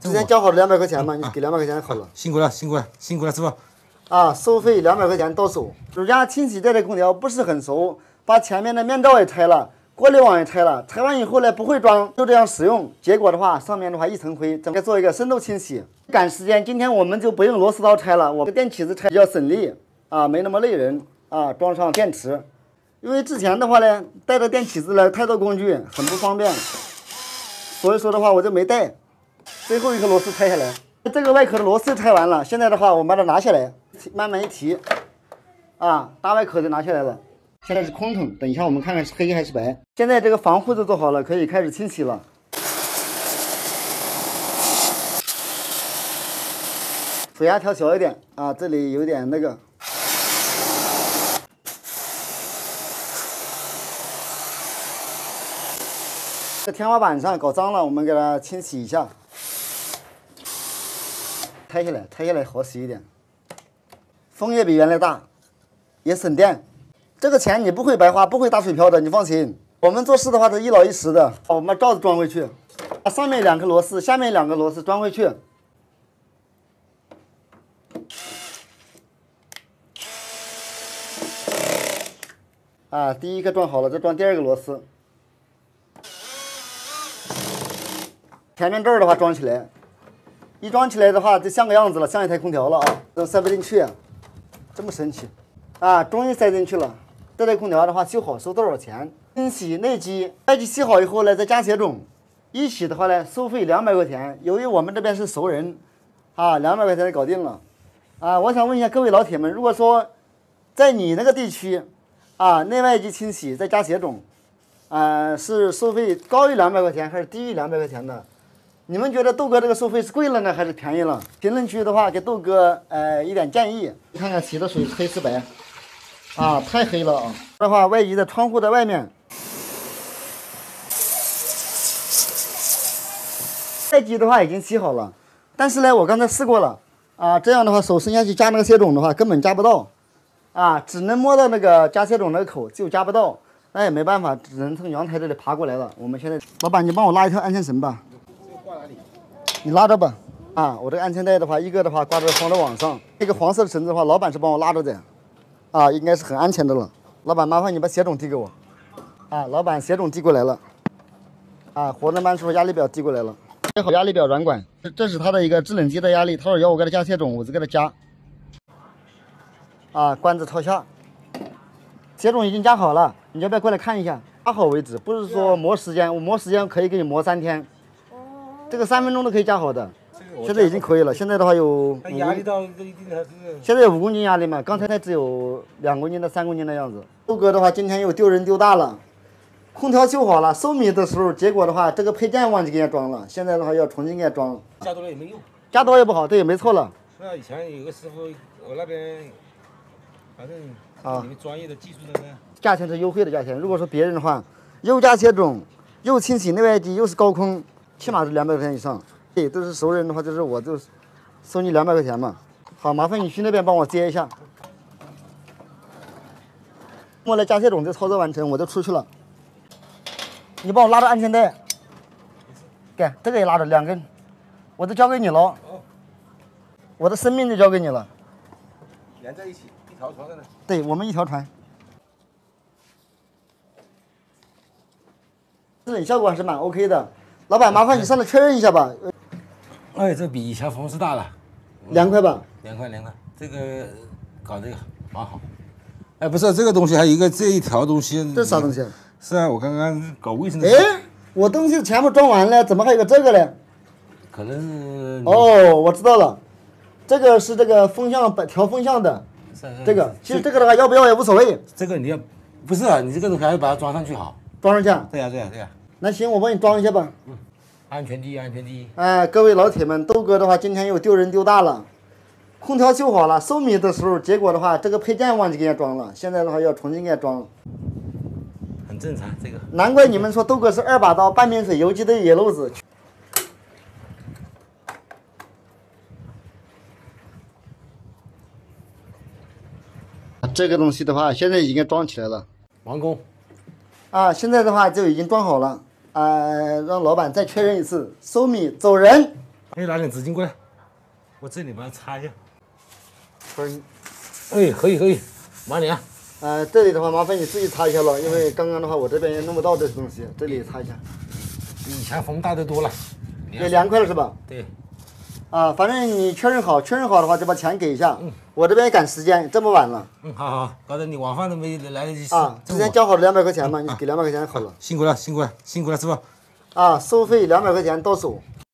之前交好了200块钱嘛，你给200块钱好了。辛苦了，辛苦了，辛苦了，师傅。啊，收费200块钱到手。主家清洗这台空调不是很熟，把前面的面罩也拆了，过滤网也拆了，拆完以后呢不会装，就这样使用，结果的话上面的话一层灰，整个做一个深度清洗。赶时间，今天我们就不用螺丝刀拆了，我们电起子拆比较省力啊，没那么累人啊，装上电池。因为之前的话呢，带着电起子来太多工具，很不方便，所以说的话我就没带。最后一颗螺丝拆下来，这个外壳的螺丝拆完了，现在的话我们把它拿下来，慢慢一提，啊，大外壳就拿下来了。现在是空桶，等一下我们看看是黑还是白。现在这个防护都做好了，可以开始清洗了。水压调小一点啊，这里有点那个。这天花板上搞脏了，我们给它清洗一下。拆下来好洗一点。风也比原来大，也省电。这个钱你不会白花，不会打水漂的，你放心。我们做事的话是一老一实的。我们把罩子装回去，把上面2颗螺丝，下面2个螺丝装回去。啊，第一个装好了，再装第2个螺丝。前面这儿的话装起来，一装起来的话就像个样子了，像一台空调了啊，都塞不进去，这么神奇啊！终于塞进去了。这台空调的话修好收多少钱？清洗内机，外机洗好以后呢，再加血种，一洗的话呢收费200块钱。由于我们这边是熟人，啊，200块钱就搞定了。啊，我想问一下各位老铁们，如果说在你那个地区，啊，内外机清洗再加血种，是收费高于200块钱还是低于200块钱的？你们觉得豆哥这个收费是贵了呢，还是便宜了？评论区的话给豆哥一点建议。看看洗的水黑是白，啊，太黑了啊！这话外机的窗户的外面，外机的话已经洗好了，但是呢，我刚才试过了，啊，这样的话手伸下去加那个血种的话根本加不到，啊，只能摸到那个加血种那个口就加不到，那也没办法，只能从阳台这里爬过来了。我们现在，老板你帮我拉一条安全绳吧。你拉着吧，啊，我这个安全带的话，一个的话挂在防盗网上，这个黄色的绳子的话，老板是帮我拉着的，啊，应该是很安全的了。老板，麻烦你把血种递给我，啊，老板血种递过来了，啊，活动班说压力表递过来了，接好压力表软管，这是他的一个制冷机的压力，他说要我给他加血种，我就给他加，啊，关子套下，血种已经加好了，你要不要过来看一下？加好为止，不是说磨时间，我磨时间可以给你磨3天。这个3分钟都可以加好的，现在已经可以了。现在的话有压力到一定的，现在有5公斤压力嘛，刚才才只有2公斤到3公斤的样子。豆哥的话今天又丢人丢大了，空调修好了，收米的时候，结果的话这个配件忘记给它装了，现在的话要重新给它装。加多了也没用，加多也不好，对，没错了。那以前有个师傅，我那边反正你们专业的技术的呢，价钱是优惠的价钱。如果说别人的话，又加血种，又清洗内外机，又是高空。起码是200块钱以上，对，都是熟人的话，就是我就收你200块钱嘛。好，麻烦你去那边帮我接一下。过来加血种，这操作完成，我就出去了。你帮我拉着安全带，给这个也拉着2根，我都交给你了。我的生命就交给你了。连在一起，一条船的呢。对，我们一条船。制冷效果还是蛮 OK 的。老板，麻烦你上来确认一下吧。哎，这比以前风势大了，凉快吧？凉快，这个搞这个蛮好。哎，不是这个东西，还有一个这一条东西。这是啥东西？是啊，我刚刚搞卫生的。哎，我东西全部装完了，怎么还有个这个嘞？可能是。哦，我知道了，这个是这个风向调风向的。这个其实这个的话要不要也无所谓。这个你要不是啊？你这个东西还要把它装上去好。装上去？对呀。那行，我帮你装一下吧。安全第一。哎，各位老铁们，豆哥的话今天又丢人丢大了。空调修好了，收米的时候，结果的话这个配件忘记给它装了，现在的话要重新给它装。很正常，这个。难怪你们说豆哥是2把刀半瓶水油漆的野路子。这个东西的话，现在已经装起来了，完工。啊，现在的话就已经装好了，让老板再确认一次，收米走人。哎，拿点纸巾过来，我这里帮它擦一下。不是，哎，可以，慢点。这里的话麻烦你自己擦一下了，因为刚刚的话我这边也弄不到这些东西，这里擦一下。比以前风大得多了，也凉快了是吧？对。反正你确认好的话就把钱给一下。我这边也赶时间，这么晚了。好，搞得你晚饭都没来得及吃。之前交好了200块钱嘛，你给200块钱好了。辛苦了，师傅。收费200块钱到手。